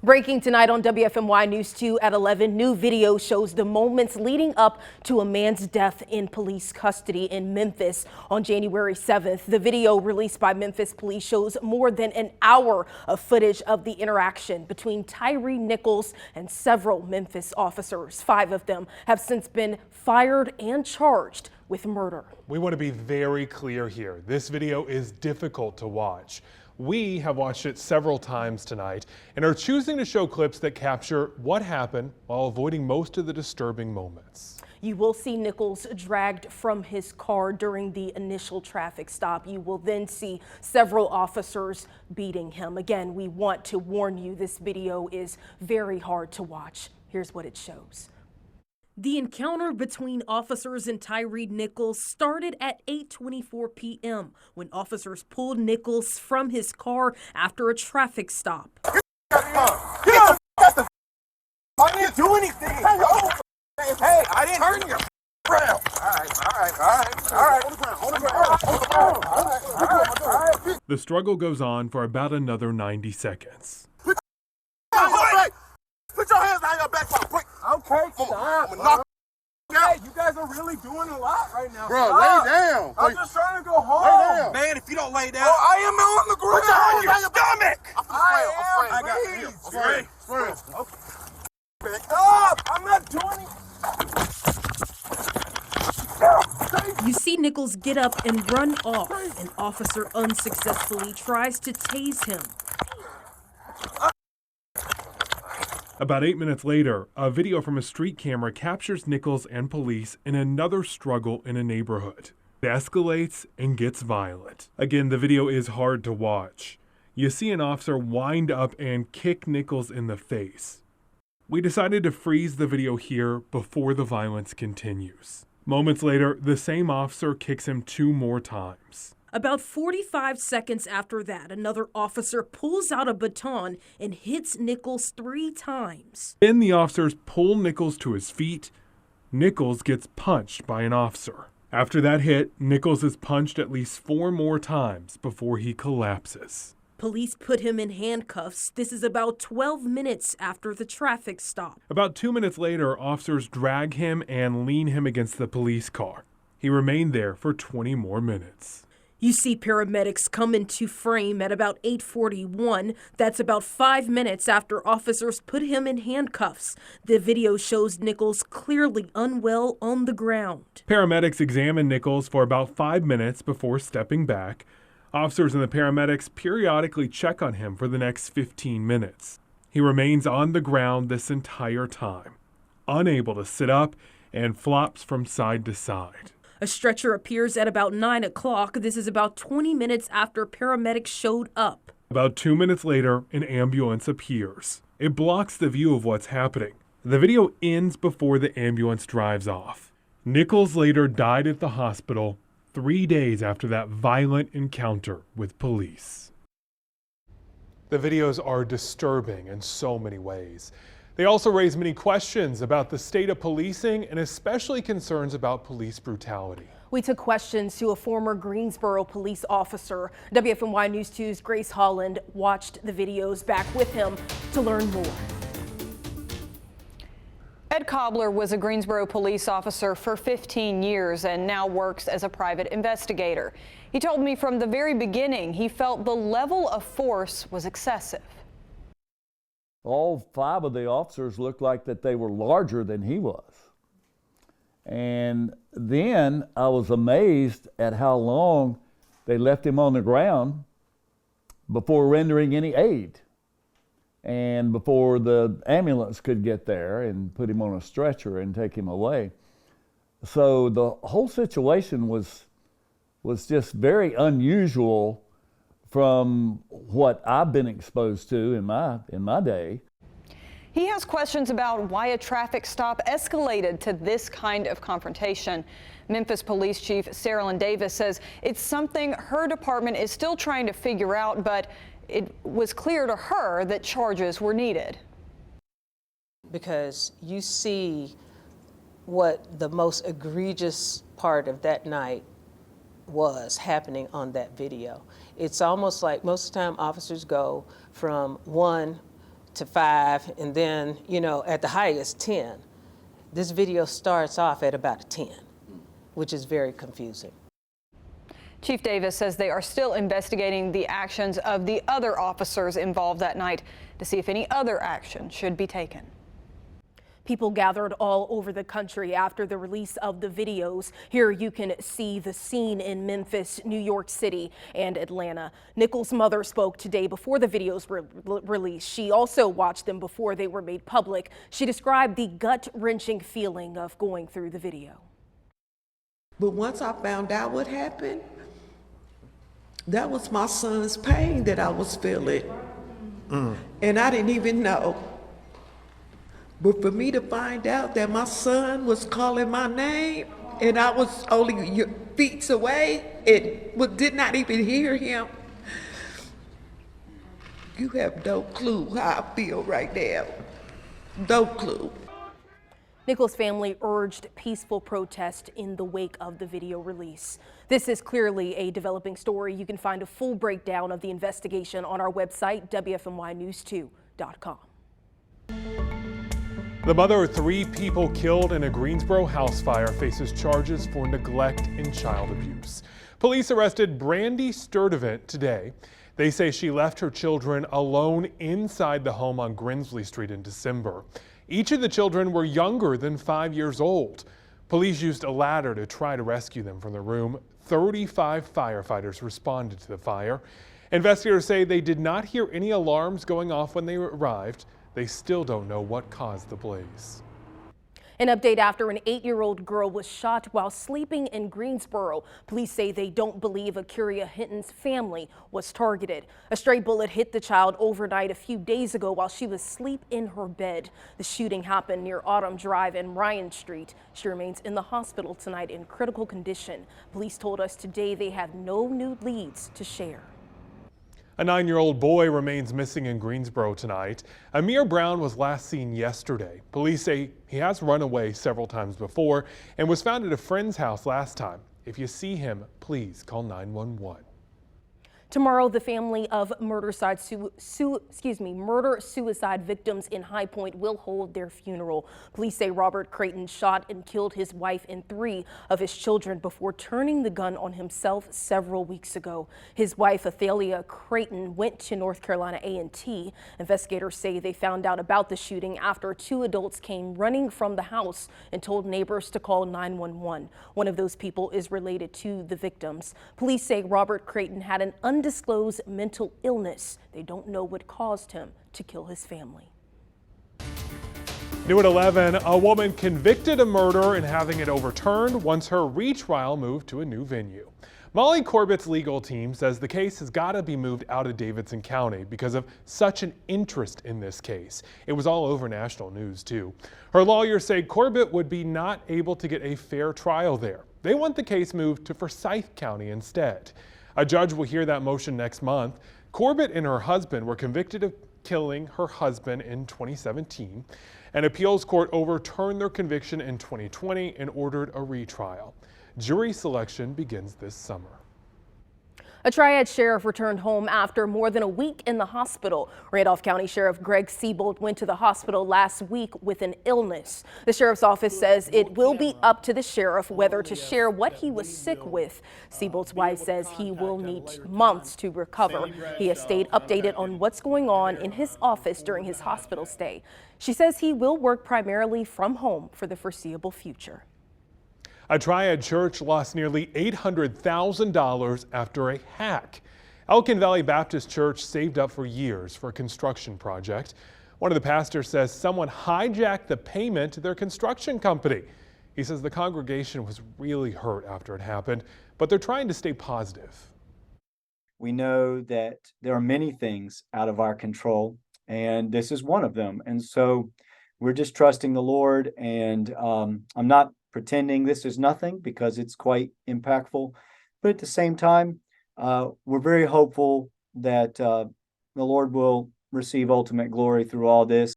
Breaking tonight on WFMY News 2 at 11, new video shows the moments leading up to a man's death in police custody in Memphis on January 7th. The video released by Memphis police shows more than an hour of footage of the interaction between Tyre Nichols and several Memphis officers. 5 of them have since been fired and charged with murder. We want to be very clear here. This video is difficult to watch. We have watched it several times tonight and are choosing to show clips that capture what happened while avoiding most of the disturbing moments. You will see Nichols dragged from his car during the initial traffic stop. You will then see several officers beating him. Again, we want to warn you, this video is very hard to watch. Here's what it shows. The encounter between officers and Tyre Nichols started at 8:24 p.m. when officers pulled Nichols from his car after a traffic stop. I didn't do anything. Hey, I didn't turn you around. All right. The struggle goes on for about another 90 seconds. Put your hands behind your back, quick. Okay, stop. Hey, you guys are really doing a lot right now. Bro, lay down. I'm just trying to go home. Lay down. Man, if you don't lay down. I am on the ground. Put your hands on your stomach. I got you. Okay. Stop. I'm not doing it. You see Nichols get up and run off. An officer unsuccessfully tries to tase him. About 8 minutes later, a video from a street camera captures Nichols and police in another struggle in a neighborhood. It escalates and gets violent. Again, the video is hard to watch. You see an officer wind up and kick Nichols in the face. We decided to freeze the video here before the violence continues. Moments later, the same officer kicks him 2 more times. About 45 seconds after that, another officer pulls out a baton and hits Nichols 3 times. Then the officers pull Nichols to his feet. Nichols gets punched by an officer. After that hit, Nichols is punched at least 4 more times before he collapses. Police put him in handcuffs. This is about 12 minutes after the traffic stop. About 2 minutes later, officers drag him and lean him against the police car. He remained there for 20 more minutes. You see paramedics come into frame at about 8:41. That's about 5 minutes after officers put him in handcuffs. The video shows Nichols clearly unwell on the ground. Paramedics examine Nichols for about 5 minutes before stepping back. Officers and the paramedics periodically check on him for the next 15 minutes. He remains on the ground this entire time, unable to sit up, and flops from side to side. A stretcher appears at about 9 o'clock. This is about 20 minutes after paramedics showed up. About 2 minutes later, an ambulance appears. It blocks the view of what's happening. The video ends before the ambulance drives off. Nichols later died at the hospital 3 days after that violent encounter with police. The videos are disturbing in so many ways. They also raise many questions about the state of policing and especially concerns about police brutality. We took questions to a former Greensboro police officer. WFMY News 2's Grace Holland watched the videos. Back with him to learn more. Ed Cobbler was a Greensboro police officer for 15 years and now works as a private investigator. He told me from the very beginning he felt the level of force was excessive. All 5 of the officers looked like that they were larger than he was. And then I was amazed at how long they left him on the ground before rendering any aid and before the ambulance could get there and put him on a stretcher and take him away. So the whole situation was just very unusual from what I've been exposed to in my day. He has questions about why a traffic stop escalated to this kind of confrontation. Memphis Police Chief Saralyn Davis says it's something her department is still trying to figure out, but it was clear to her that charges were needed. Because you see what the most egregious part of that night was happening on that video. It's almost like most of the time officers go from 1 to 5 and then, at the highest 10. This video starts off at about a 10, which is very confusing. Chief Davis says they are still investigating the actions of the other officers involved that night to see if any other action should be taken. People gathered all over the country after the release of the videos. Here you can see the scene in Memphis, New York City, and Atlanta. Nichols' mother spoke today before the videos were released. She also watched them before they were made public. She described the gut-wrenching feeling of going through the video. But once I found out what happened, that was my son's pain that I was feeling. And I didn't even know. But for me to find out that my son was calling my name and I was only feet away and did not even hear him, you have no clue how I feel right now. No clue. Nichols' family urged peaceful protest in the wake of the video release. This is clearly a developing story. You can find a full breakdown of the investigation on our website, WFMYnews2.com. The mother of 3 people killed in a Greensboro house fire faces charges for neglect and child abuse. Police arrested Brandy Sturdivant today. They say she left her children alone inside the home on Grinsley Street in December. Each of the children were younger than 5 years old. Police used a ladder to try to rescue them from the room. 35 firefighters responded to the fire. Investigators say they did not hear any alarms going off when they arrived. They still don't know what caused the blaze. An update after an 8-year-old girl was shot while sleeping in Greensboro. Police say they don't believe Akuria Hinton's family was targeted. A stray bullet hit the child overnight a few days ago while she was asleep in her bed. The shooting happened near Autumn Drive and Ryan Street. She remains in the hospital tonight in critical condition. Police told us today they have no new leads to share. A 9-year-old boy remains missing in Greensboro tonight. Amir Brown was last seen yesterday. Police say he has run away several times before and was found at a friend's house last time. If you see him, please call 911. Tomorrow, the family of murder-suicide victims in High Point will hold their funeral. Police say Robert Creighton shot and killed his wife and 3 of his children before turning the gun on himself several weeks ago. His wife, Athalia Creighton, went to North Carolina A&T. Investigators say they found out about the shooting after 2 adults came running from the house and told neighbors to call 911. One of those people is related to the victims. Police say Robert Creighton had an undisclosed mental illness. They don't know what caused him to kill his family. New at 11, a woman convicted of murder and having it overturned once her retrial moved to a new venue. Molly Corbett's legal team says the case has got to be moved out of Davidson County because of such an interest in this case. It was all over national news too. Her lawyers say Corbett would be not able to get a fair trial there. They want the case moved to Forsyth County instead. A judge will hear that motion next month. Corbett and her husband were convicted of killing her husband in 2017. An appeals court overturned their conviction in 2020 and ordered a retrial. Jury selection begins this summer. A Triad sheriff returned home after more than a week in the hospital. Randolph County Sheriff Greg Siebold went to the hospital last week with an illness. The sheriff's office says it will be up to the sheriff whether to share what he was sick with. Siebold's wife says he will need months to recover. He has stayed updated on what's going on in his office during his hospital stay. She says he will work primarily from home for the foreseeable future. A Triad church lost nearly $800,000 after a hack. Elkin Valley Baptist Church saved up for years for a construction project. One of the pastors says someone hijacked the payment to their construction company. He says the congregation was really hurt after it happened, but they're trying to stay positive. We know that there are many things out of our control, and this is one of them. And so we're just trusting the Lord, and I'm not pretending this is nothing because it's quite impactful. But at the same time, we're very hopeful that the Lord will receive ultimate glory through all this.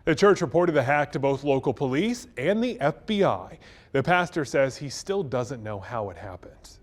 The church reported the hack to both local police and the FBI. The pastor says he still doesn't know how it happened.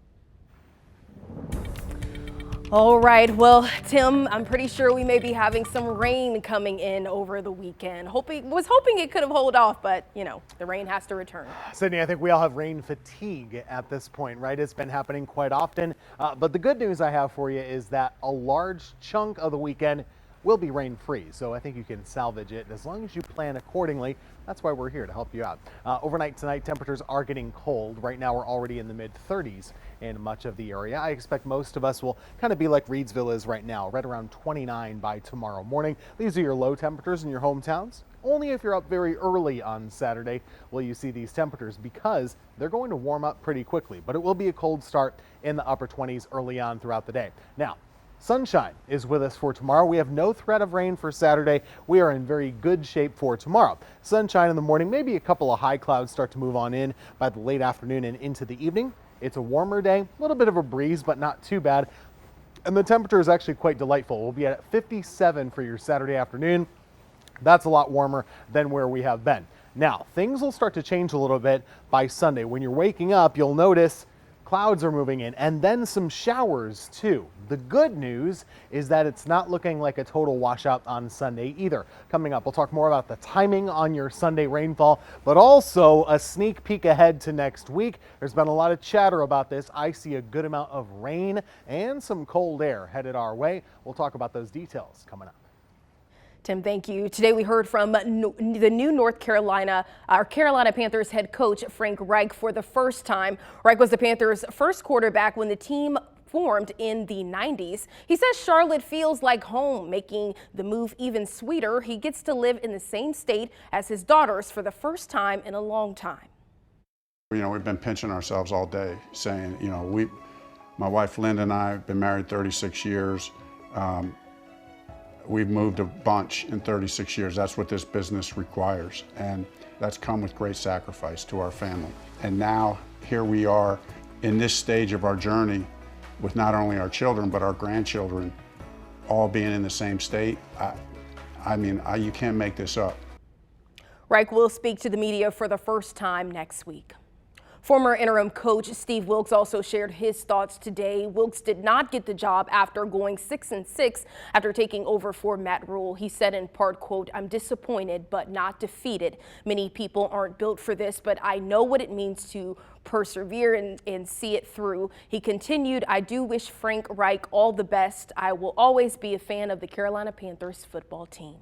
All right, well, Tim, I'm pretty sure we may be having some rain coming in over the weekend. Was hoping it could have held off, but you know, the rain has to return. Sydney, I think we all have rain fatigue at this point, right? It's been happening quite often. But the good news I have for you is that a large chunk of the weekend will be rain-free. So I think you can salvage it as long as you plan accordingly. That's why we're here to help you out. Overnight tonight, temperatures are getting cold. Right now, we're already in the mid-30s in much of the area. I expect most of us will kind of be like Reidsville is right now, right around 29 by tomorrow morning. These are your low temperatures in your hometowns. Only if you're up very early on Saturday will you see these temperatures, because they're going to warm up pretty quickly. But it will be a cold start in the upper 20s early on throughout the day. Now, sunshine is with us for tomorrow. We have no threat of rain for Saturday. We are in very good shape for tomorrow. Sunshine in the morning, maybe a couple of high clouds start to move on in by the late afternoon and into the evening. It's a warmer day, a little bit of a breeze, but not too bad. And the temperature is actually quite delightful. We'll be at 57 for your Saturday afternoon. That's a lot warmer than where we have been. Now, things will start to change a little bit by Sunday. When you're waking up, you'll notice clouds are moving in, and then some showers too. The good news is that it's not looking like a total washout on Sunday either. Coming up, we'll talk more about the timing on your Sunday rainfall, but also a sneak peek ahead to next week. There's been a lot of chatter about this. I see a good amount of rain and some cold air headed our way. We'll talk about those details coming up. Tim, thank you. Today we heard from the new Carolina Panthers head coach Frank Reich for the first time. Reich was the Panthers' first quarterback when the team formed in the 90s. He says Charlotte feels like home, making the move even sweeter. He gets to live in the same state as his daughters for the first time in a long time. You know, we've been pinching ourselves all day saying, you know, my wife Linda and I have been married 36 years. We've moved a bunch in 36 years. That's what this business requires. And that's come with great sacrifice to our family. And now here we are in this stage of our journey with not only our children, but our grandchildren all being in the same state. You can't make this up. Reich will speak to the media for the first time next week. Former interim coach Steve Wilks also shared his thoughts today. Wilks did not get the job after going 6-6 after taking over for Matt Rule. He said in part, quote, "I'm disappointed but not defeated. Many people aren't built for this, but I know what it means to persevere and see it through." He continued, "I do wish Frank Reich all the best. I will always be a fan of the Carolina Panthers football team."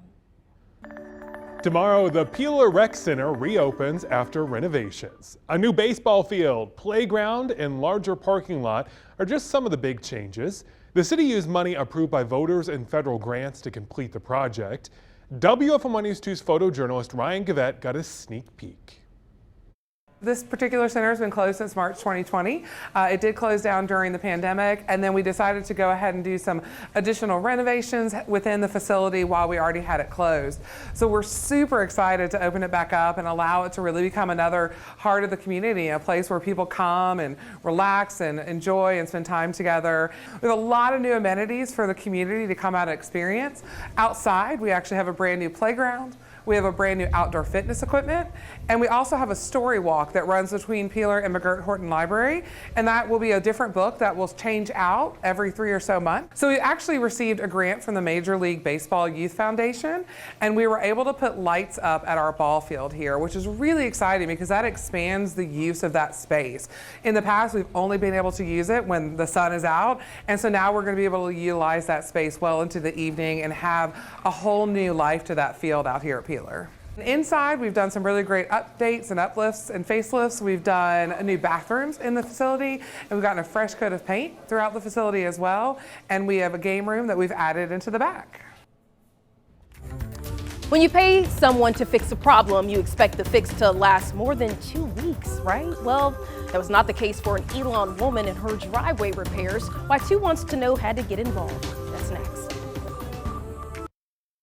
Tomorrow, the Peeler Rec Center reopens after renovations. A new baseball field, playground, and larger parking lot are just some of the big changes. The city used money approved by voters and federal grants to complete the project. WFMY News 2's photojournalist Ryan Gavette got a sneak peek. This particular center has been closed since March 2020. It did close down during the pandemic, and then we decided to go ahead and do some additional renovations within the facility while we already had it closed. So we're super excited to open it back up and allow it to really become another heart of the community, a place where people come and relax and enjoy and spend time together. We have a lot of new amenities for the community to come out and experience. Outside, we actually have a brand new playground. We have a brand new outdoor fitness equipment, and we also have a story walk that runs between Peeler and McGirt Horton Library, and that will be a different book that will change out every 3 or so months. So we actually received a grant from the Major League Baseball Youth Foundation, and we were able to put lights up at our ball field here, which is really exciting because that expands the use of that space. In the past, we've only been able to use it when the sun is out, and so now we're going to be able to utilize that space well into the evening and have a whole new life to that field out here at Peeler. Inside, we've done some really great updates and uplifts and facelifts. We've done new bathrooms in the facility, and we've gotten a fresh coat of paint throughout the facility as well. And we have a game room that we've added into the back. When you pay someone to fix a problem, you expect the fix to last more than 2 weeks, right? Well, that was not the case for an Elon woman and her driveway repairs. Why 2 Wants to Know had to get involved.